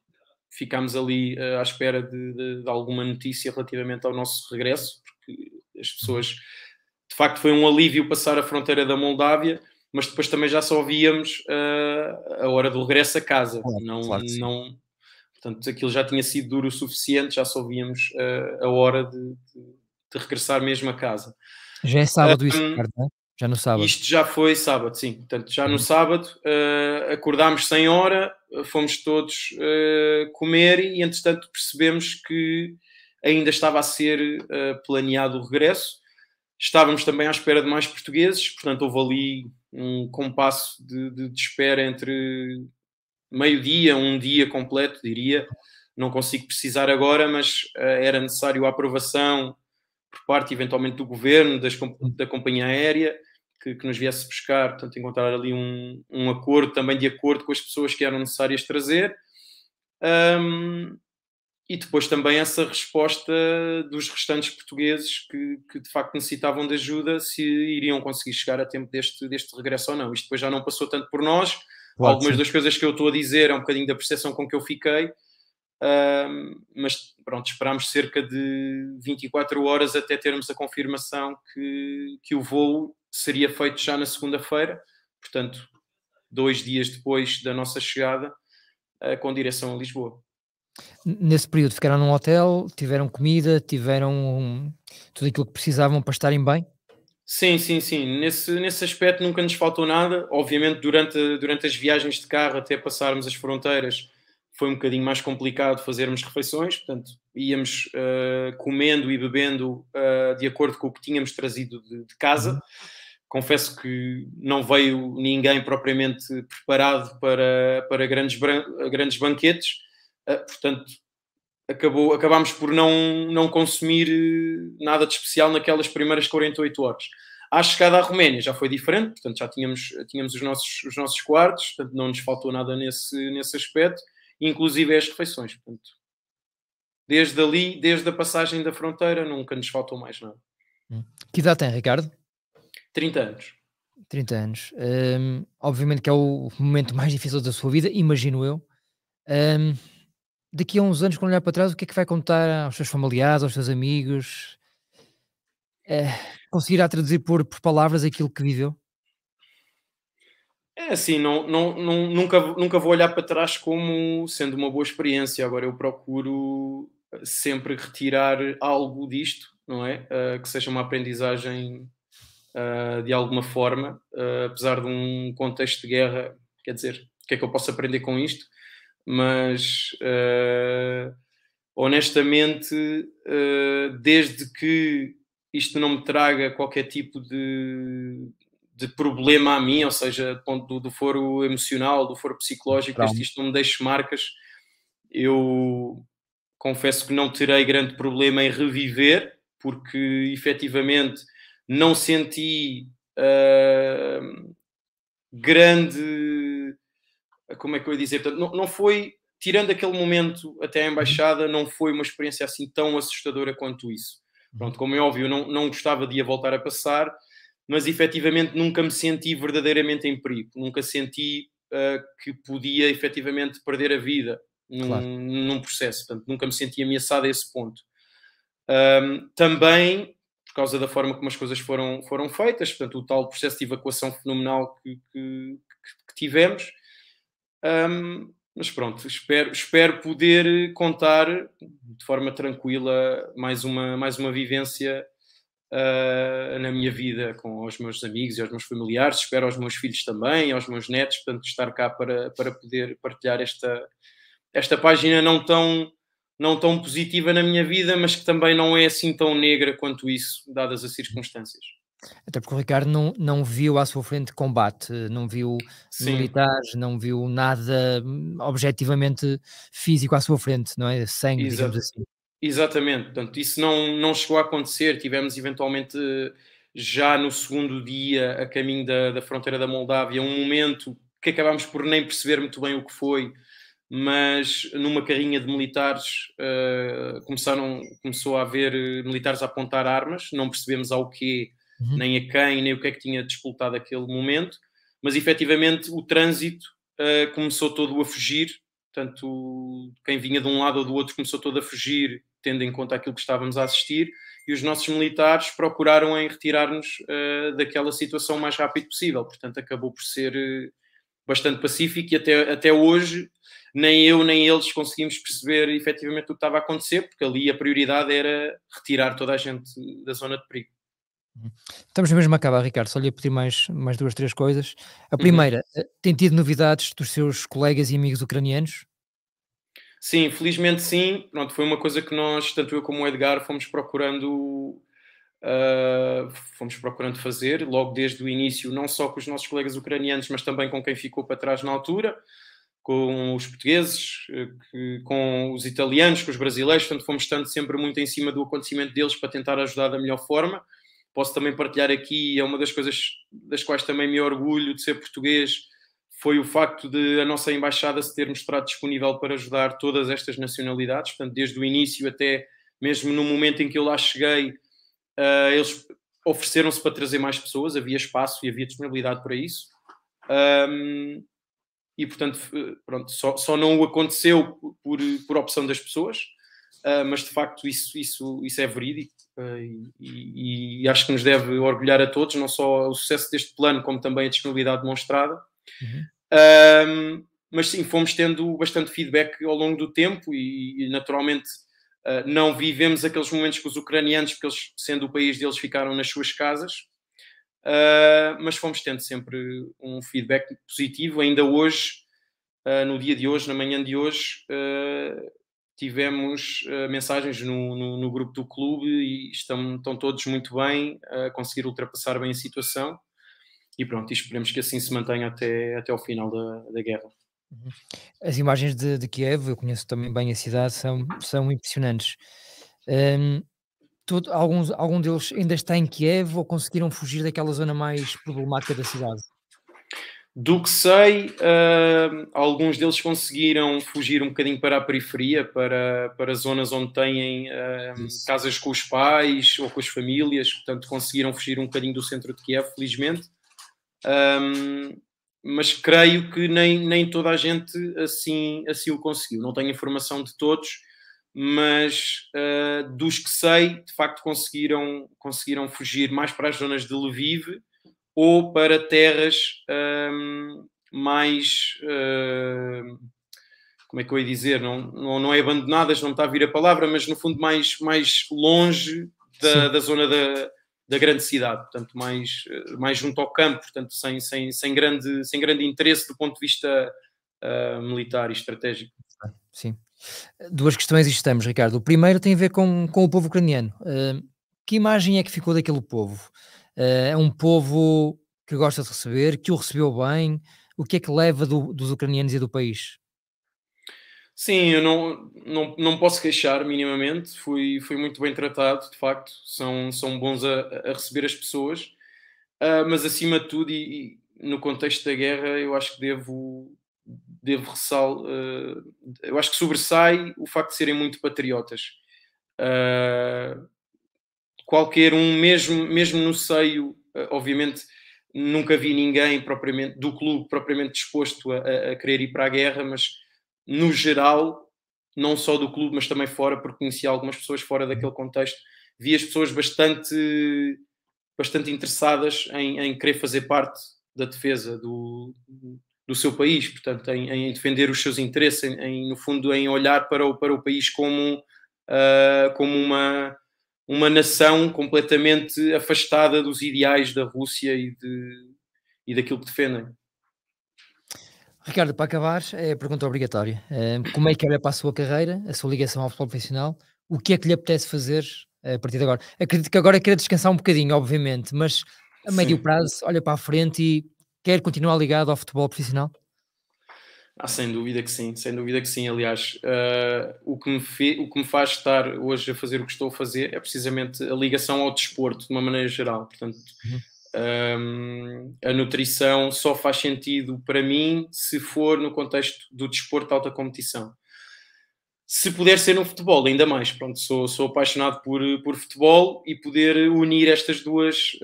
S2: ficámos ali à espera de alguma notícia relativamente ao nosso regresso, porque as pessoas, de facto, foi um alívio passar a fronteira da Moldávia, mas depois também já só víamos a hora do regresso a casa.
S3: Claro que sim.
S2: Portanto, aquilo já tinha sido duro o suficiente, já só víamos a hora de regressar mesmo a casa.
S3: Já é sábado isso, Ricardo, não é? Já no sábado.
S2: Isto já foi sábado, sim. Portanto, já no
S3: Uhum.
S2: sábado acordámos sem hora, fomos todos comer e, entretanto, percebemos que ainda estava a ser planeado o regresso. Estávamos também à espera de mais portugueses, portanto, houve ali um compasso de espera entre meio-dia, um dia completo, diria. Não consigo precisar agora, mas era necessário a aprovação por parte, eventualmente, do governo, da companhia aérea, que nos viesse buscar, portanto, encontrar ali um acordo, também de acordo com as pessoas que eram necessárias trazer. E depois também essa resposta dos restantes portugueses que de facto necessitavam de ajuda, se iriam conseguir chegar a tempo deste regresso ou não. Isto depois já não passou tanto por nós.
S3: Claro,
S2: Algumas
S3: sim.
S2: das coisas que eu estou a dizer é um bocadinho da percepção com que eu fiquei, mas pronto, esperámos cerca de 24 horas até termos a confirmação que o voo seria feito já na segunda-feira, portanto 2 dias depois da nossa chegada, com direção a Lisboa.
S3: Nesse período ficaram num hotel, tiveram comida, tiveram tudo aquilo que precisavam para estarem bem?
S2: Sim. Nesse aspecto nunca nos faltou nada. Obviamente, durante as viagens de carro até passarmos as fronteiras, foi um bocadinho mais complicado fazermos refeições. Portanto, íamos comendo e bebendo de acordo com o que tínhamos trazido de casa. Confesso que não veio ninguém propriamente preparado para grandes banquetes. Portanto, acabámos por não consumir nada de especial naquelas primeiras 48 horas. À chegada à Roménia já foi diferente, portanto já tínhamos os nossos quartos, portanto não nos faltou nada nesse aspecto, inclusive as refeições. Portanto, desde ali, desde a passagem da fronteira, nunca nos faltou mais nada.
S3: Que idade tem, Ricardo?
S2: 30 anos.
S3: 30 anos. Obviamente que é o momento mais difícil da sua vida, imagino eu. Hum, Daqui a uns anos, quando olhar para trás, o que é que vai contar aos seus familiares, aos seus amigos? Eh, Conseguirá traduzir por palavras aquilo que viveu?
S2: É assim, nunca vou olhar para trás como sendo uma boa experiência. Agora eu procuro sempre retirar algo disto, não é? Que seja uma aprendizagem de alguma forma, apesar de um contexto de guerra, quer dizer, o que é que eu posso aprender com isto? Mas honestamente, desde que isto não me traga qualquer tipo de problema a mim, ou seja, do ponto do foro emocional, do foro psicológico, desde que isto não me deixe marcas, eu confesso que não terei grande problema em reviver, porque efetivamente não senti grande. Como é que eu ia dizer? Portanto, não foi, tirando aquele momento até a embaixada, não foi uma experiência assim tão assustadora quanto isso. Pronto, como é óbvio, eu não gostava de a voltar a passar, mas efetivamente nunca me senti verdadeiramente em perigo, nunca senti que podia efetivamente perder a vida
S3: Claro.
S2: num processo, portanto, nunca me senti ameaçado a esse ponto. Também por causa da forma como as coisas foram feitas, portanto, o tal processo de evacuação fenomenal que tivemos. Mas pronto, espero poder contar de forma tranquila mais uma vivência na minha vida com os meus amigos e aos meus familiares, espero aos meus filhos também, aos meus netos, portanto, estar cá para poder partilhar esta página não tão positiva na minha vida, mas que também não é assim tão negra quanto isso, dadas as circunstâncias.
S3: Até porque o Ricardo não viu à sua frente combate, não viu
S2: Sim,
S3: militares, não viu nada objetivamente físico à sua frente, não é? Sangue, digamos assim.
S2: exatamente. Portanto, isso não chegou a acontecer. Tivemos eventualmente já no segundo dia a caminho da fronteira da Moldávia um momento que acabámos por nem perceber muito bem o que foi, mas numa carrinha de militares começou a haver militares a apontar armas, não percebemos ao quê, nem a quem, nem o que é que tinha disputado aquele momento, mas efetivamente o trânsito começou todo a fugir, portanto quem vinha de um lado ou do outro começou todo a fugir, tendo em conta aquilo que estávamos a assistir, e os nossos militares procuraram em retirar-nos daquela situação o mais rápido possível, portanto acabou por ser bastante pacífico, e até hoje nem eu nem eles conseguimos perceber efetivamente o que estava a acontecer, porque ali a prioridade era retirar toda a gente da zona de perigo.
S3: Estamos mesmo a acabar, Ricardo, só lhe ia pedir mais 2, 3 coisas. A primeira, tem tido novidades dos seus colegas e amigos ucranianos?
S2: Sim, felizmente sim. Pronto, foi uma coisa que nós, tanto eu como o Edgar, fomos procurando fazer logo desde o início, não só com os nossos colegas ucranianos, mas também com quem ficou para trás na altura, com os portugueses, com os italianos, com os brasileiros. Portanto, fomos estando sempre muito em cima do acontecimento deles para tentar ajudar da melhor forma. Posso também partilhar aqui, é uma das coisas das quais também me orgulho de ser português, foi o facto de a nossa embaixada se ter mostrado disponível para ajudar todas estas nacionalidades. Portanto, desde o início até mesmo no momento em que eu lá cheguei, eles ofereceram-se para trazer mais pessoas, havia espaço e havia disponibilidade para isso. E portanto, pronto, só não aconteceu por opção das pessoas, mas de facto isso é verídico, e acho que nos deve orgulhar a todos, não só o sucesso deste plano, como também a disponibilidade demonstrada. Mas sim, fomos tendo bastante feedback ao longo do tempo e naturalmente não vivemos aqueles momentos com os ucranianos, porque eles, sendo o país deles, ficaram nas suas casas, mas fomos tendo sempre um feedback positivo. Ainda hoje, no dia de hoje, na manhã de hoje, tivemos mensagens no grupo do clube e estão todos muito bem a conseguir ultrapassar bem a situação. E pronto, e esperemos que assim se mantenha até ao final da guerra.
S3: As imagens de Kiev, eu conheço também bem a cidade, são impressionantes. Hum, algum deles ainda está em Kiev ou conseguiram fugir daquela zona mais problemática da cidade?
S2: Do que sei, alguns deles conseguiram fugir um bocadinho para a periferia, para zonas onde têm casas com os pais ou com as famílias, portanto conseguiram fugir um bocadinho do centro de Kiev, felizmente. Mas creio que nem toda a gente assim o conseguiu. Não tenho informação de todos, mas dos que sei, de facto conseguiram fugir mais para as zonas de Lviv ou para terras mais, como é que eu ia dizer, não é abandonadas, não me está a vir a palavra, mas no fundo mais longe da zona da grande cidade, portanto mais junto ao campo, portanto sem grande interesse do ponto de vista militar e estratégico.
S3: Sim. Duas questões e estamos, Ricardo. O primeiro tem a ver com o povo ucraniano. Que imagem é que ficou daquele povo? É um povo que gosta de receber, que o recebeu bem? O que é que leva dos ucranianos e do país?
S2: Sim, eu não posso queixar minimamente, fui muito bem tratado, de facto, são bons a receber as pessoas, mas acima de tudo e no contexto da guerra eu acho que devo eu acho que sobressai o facto de serem muito patriotas. Qualquer um, mesmo no seio, obviamente nunca vi ninguém do clube propriamente disposto a querer ir para a guerra, mas no geral, não só do clube, mas também fora, porque conheci algumas pessoas fora daquele contexto, vi as pessoas bastante interessadas em querer fazer parte da defesa do seu país, portanto, em defender os seus interesses, no fundo, em olhar para o país como uma nação completamente afastada dos ideais da Rússia e daquilo que defendem.
S3: Ricardo, para acabar, é a pergunta obrigatória. Como é que olha para a sua carreira, a sua ligação ao futebol profissional? O que é que lhe apetece fazer a partir de agora? Acredito que agora queira descansar um bocadinho, obviamente, mas a médio prazo, olha para a frente e quer continuar ligado ao futebol profissional?
S2: Sem dúvida que sim, sem dúvida que sim. Aliás, o que me faz estar hoje a fazer o que estou a fazer é precisamente a ligação ao desporto, de uma maneira geral. Portanto, a nutrição só faz sentido para mim se for no contexto do desporto de alta competição. Se puder ser no futebol, ainda mais. Pronto, sou apaixonado por futebol e poder unir estas duas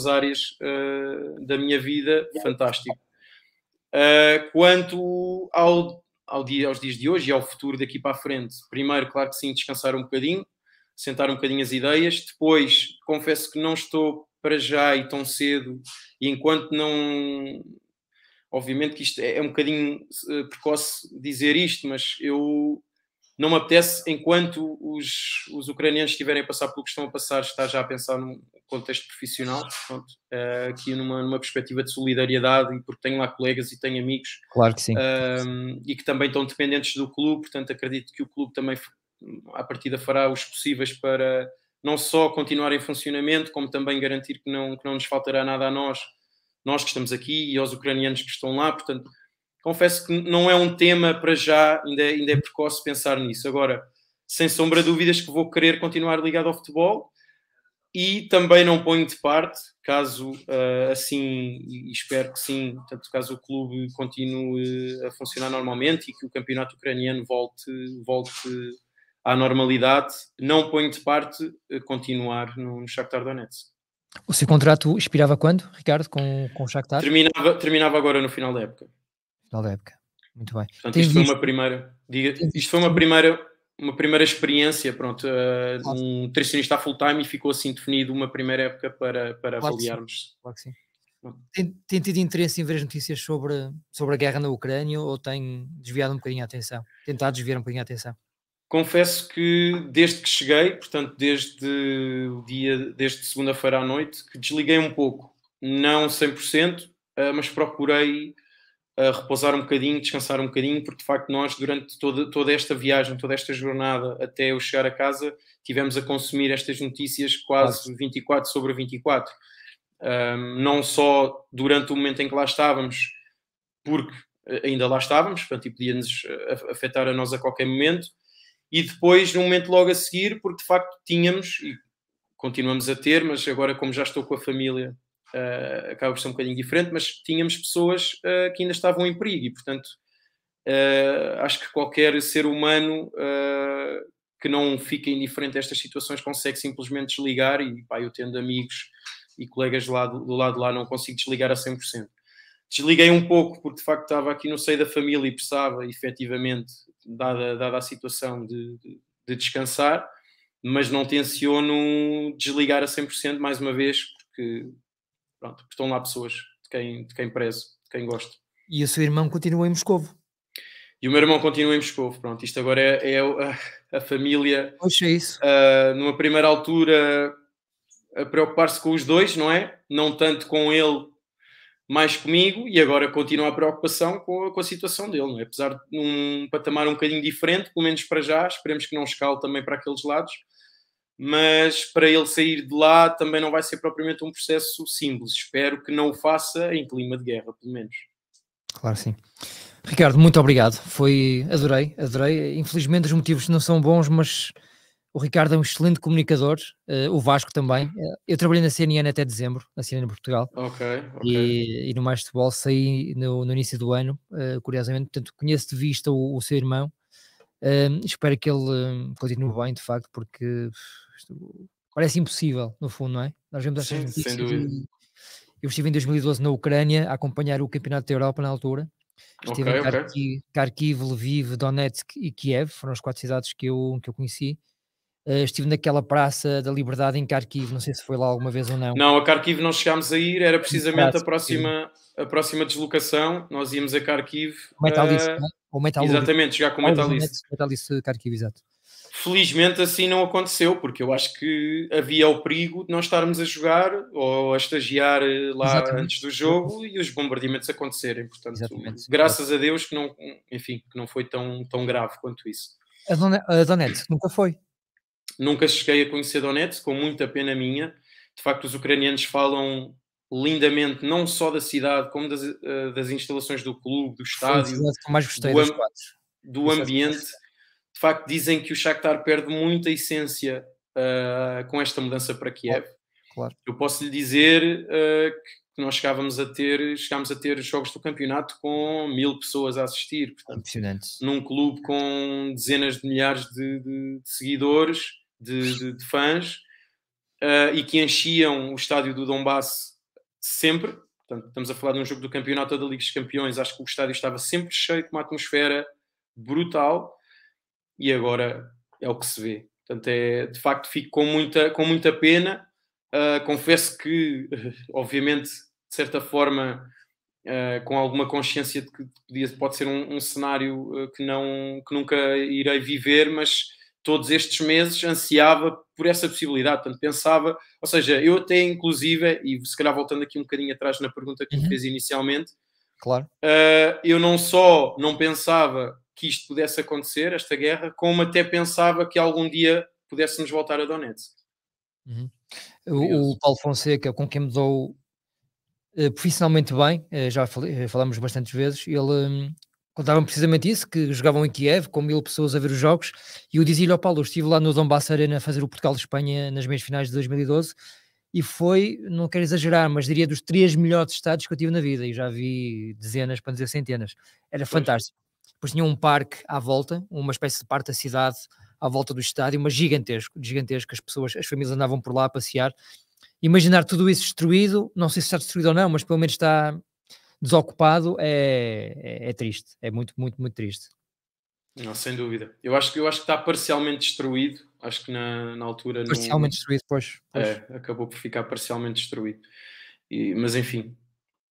S2: áreas da minha vida, fantástico. Quanto aos dias de hoje e ao futuro daqui para a frente, primeiro, claro que sim, descansar um bocadinho, sentar um bocadinho as ideias. Depois, confesso que não estou para já e tão cedo, e enquanto não... Obviamente que isto é um bocadinho precoce dizer isto, mas eu não me apetece, enquanto os ucranianos estiverem a passar pelo que estão a passar, estar já a pensar num contexto profissional, pronto, aqui numa perspectiva de solidariedade, e porque tenho lá colegas e tenho amigos,
S3: claro que sim.
S2: E que também estão dependentes do clube, portanto acredito que o clube também à partida fará os possíveis para não só continuar em funcionamento, como também garantir que não nos faltará nada a nós que estamos aqui e aos ucranianos que estão lá. Portanto, confesso que não é um tema para já, ainda é precoce pensar nisso. Agora, sem sombra de dúvidas que vou querer continuar ligado ao futebol, e também não ponho de parte, caso assim, e espero que sim, portanto, caso o clube continue a funcionar normalmente e que o campeonato ucraniano volte à normalidade, não ponho de parte continuar no Shakhtar Donetsk.
S3: O seu contrato expirava quando, Ricardo, com o Shakhtar?
S2: Terminava agora no final da época.
S3: Final da época. Muito bem.
S2: Portanto, isto foi uma primeira experiência, pronto, um nutricionista full-time, e ficou assim definido uma primeira época para avaliarmos.
S3: Claro que sim. Tem tido interesse em ver as notícias sobre a guerra na Ucrânia, ou tem desviado um bocadinho a atenção? Tentado desviar um bocadinho a atenção?
S2: Confesso que desde que cheguei, portanto desde segunda-feira à noite, que desliguei um pouco, não 100%, mas procurei repousar um bocadinho, descansar um bocadinho, porque de facto nós durante toda esta viagem, toda esta jornada até eu chegar a casa, tivemos a consumir estas notícias quase 24/24. Não só durante o momento em que lá estávamos, porque ainda lá estávamos, portanto, e podia-nos afetar a nós a qualquer momento, e depois, no momento logo a seguir, porque de facto tínhamos, e continuamos a ter, mas agora como já estou com a família acaba por ser um bocadinho diferente, mas tínhamos pessoas que ainda estavam em perigo e, portanto, acho que qualquer ser humano que não fica indiferente a estas situações consegue simplesmente desligar e, pá, eu tendo amigos e colegas do lado de lá não consigo desligar a 100%. Desliguei um pouco porque de facto estava aqui no seio da família e precisava efetivamente, dada a situação, de descansar, mas não tenciono desligar a 100% mais uma vez porque, pronto, porque estão lá pessoas de quem prezo, de quem gosto.
S3: E o seu irmão continua em Moscovo?
S2: E o meu irmão continua em Moscovo. Pronto, isto agora é a família.
S3: Poxa, é isso.
S2: Numa primeira altura, a preocupar-se com os dois, não é? Não tanto com ele, mais comigo, e agora continua a preocupação com a situação dele, não é? Apesar de um patamar um bocadinho diferente, pelo menos para já, esperemos que não escale também para aqueles lados, mas para ele sair de lá também não vai ser propriamente um processo simples. Espero que não o faça em clima de guerra, pelo menos.
S3: Claro, sim. Ricardo, muito obrigado. Adorei. Infelizmente os motivos não são bons, mas o Ricardo é um excelente comunicador, o Vasco também. Eu trabalhei na CNN até dezembro, na CNN Portugal.
S2: Ok.
S3: E no Mais Futebol saí no início do ano, curiosamente, portanto conheço de vista o seu irmão. Espero que ele continue bem, de facto, porque isto parece impossível, no fundo, não é? Nós vemos estas
S2: Sim, sem
S3: notícias
S2: dúvida.
S3: eu estive em 2012 na Ucrânia a acompanhar o Campeonato da Europa na altura. Estive em
S2: Ok.
S3: Kharkiv, Lviv, Donetsk e Kiev, foram as 4 cidades que eu conheci. Estive naquela Praça da Liberdade em Kharkiv, não sei se foi lá alguma vez ou não.
S2: Não, a Kharkiv não chegámos a ir, era precisamente a próxima deslocação. Nós íamos a Kharkiv.
S3: O Metalist, não é? Ou Metalurg.
S2: Exatamente, jogar com o Metalist.
S3: Metalist Kharkiv, exato.
S2: Felizmente assim não aconteceu, porque eu acho que havia o perigo de nós estarmos a jogar ou a estagiar lá
S3: Exatamente.
S2: antes do jogo e os bombardeamentos acontecerem. Portanto,
S3: Exatamente.
S2: graças a Deus que não, enfim, que não foi tão grave quanto isso.
S3: A Donetsk nunca foi.
S2: Nunca cheguei a conhecer Donetsk, com muita pena minha. De facto, os ucranianos falam lindamente, não só da cidade, como das instalações do clube, do estádio,
S3: Foi a cidade que eu mais gostei das 4.
S2: do ambiente. De facto, dizem que o Shakhtar perde muita essência com esta mudança para Kiev.
S3: Claro.
S2: Eu posso lhe dizer que nós chegámos a ter jogos do campeonato com 1000 pessoas a assistir. Portanto,
S3: impressionante.
S2: Num clube com dezenas de milhares de seguidores, de fãs, e que enchiam o estádio do Donbass sempre. Portanto, estamos a falar de um jogo do campeonato da Liga dos Campeões. Acho que o estádio estava sempre cheio, com uma atmosfera brutal. E agora é o que se vê. Portanto, de facto, fico com muita pena. Confesso que, obviamente, de certa forma, com alguma consciência de que pode ser um cenário que nunca irei viver, mas todos estes meses ansiava por essa possibilidade. Portanto, pensava, ou seja, eu até inclusive, e se calhar voltando aqui um bocadinho atrás na pergunta que me fez inicialmente,
S3: claro.
S2: Eu não só não pensava que isto pudesse acontecer, esta guerra, como até pensava que algum dia pudéssemos voltar a Donetsk.
S3: O Paulo Fonseca, com quem me dou profissionalmente bem, já falamos bastantes vezes, ele contava-me precisamente isso, que jogavam em Kiev com 1000 pessoas a ver os jogos, e eu dizia-lhe ao Paulo, eu estive lá no Donbass Arena a fazer o Portugal de Espanha nas meias finais de 2012, e foi, não quero exagerar, mas diria dos 3 melhores estádios que eu tive na vida, e já vi dezenas, para dizer centenas. Era fantástico. Depois tinha um parque à volta, uma espécie de parque da cidade à volta do estádio, mas gigantesco, as famílias andavam por lá a passear. Imaginar tudo isso destruído, não sei se está destruído ou não, mas pelo menos está desocupado, é triste, é muito, muito, muito triste.
S2: Não, sem dúvida. Eu acho que está parcialmente destruído. Acho que na altura...
S3: Parcialmente destruído, pois.
S2: Acabou por ficar parcialmente destruído. Mas enfim,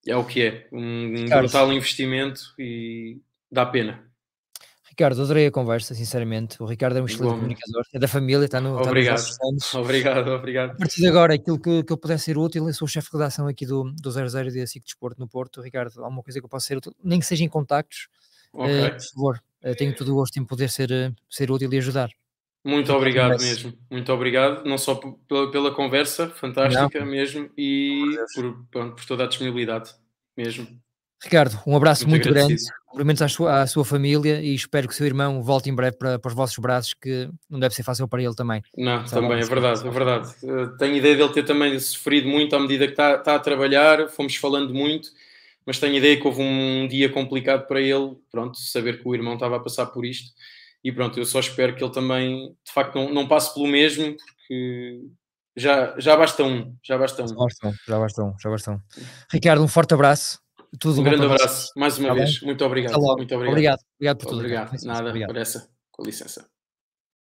S2: é o que é. Um brutal investimento e dá pena.
S3: Ricardo, adorei a conversa, sinceramente. O Ricardo é um excelente comunicador, é da família, está nos nossos planos.
S2: Obrigado.
S3: A partir de agora, aquilo que eu puder ser útil, eu sou o chefe de redação aqui do 00 e da SIC Desporto no Porto. Ricardo, alguma coisa que eu possa ser útil, nem que seja em contactos, por favor, tenho todo o gosto em poder ser útil e ajudar.
S2: Muito obrigado mesmo, muito obrigado, não só pela conversa fantástica mesmo, e por toda a disponibilidade mesmo.
S3: Ricardo, um abraço muito grande,
S2: agradecido.
S3: cumprimentos à sua família e espero que o seu irmão volte em breve para os vossos braços, que não deve ser fácil para ele também.
S2: Não,
S3: Sabe,
S2: também, é verdade, é verdade. Tenho ideia dele ter também sofrido muito à medida que está a trabalhar, fomos falando muito, mas tenho ideia que houve um dia complicado para ele, pronto, saber que o irmão estava a passar por isto, e pronto, eu só espero que ele também, de facto, não passe pelo mesmo, porque já basta um, já basta um.
S3: Já bastam. Ricardo, um forte abraço. Tudo
S2: Um
S3: bom
S2: grande
S3: para
S2: abraço,
S3: vocês.
S2: mais uma
S3: Tá bem?
S2: vez. Muito
S3: Até
S2: obrigado.
S3: logo.
S2: Muito obrigado.
S3: Obrigado por tudo, Ricardo. Com
S2: Obrigado.
S3: licença.
S2: Nada,
S3: Obrigado.
S2: por essa. Com licença.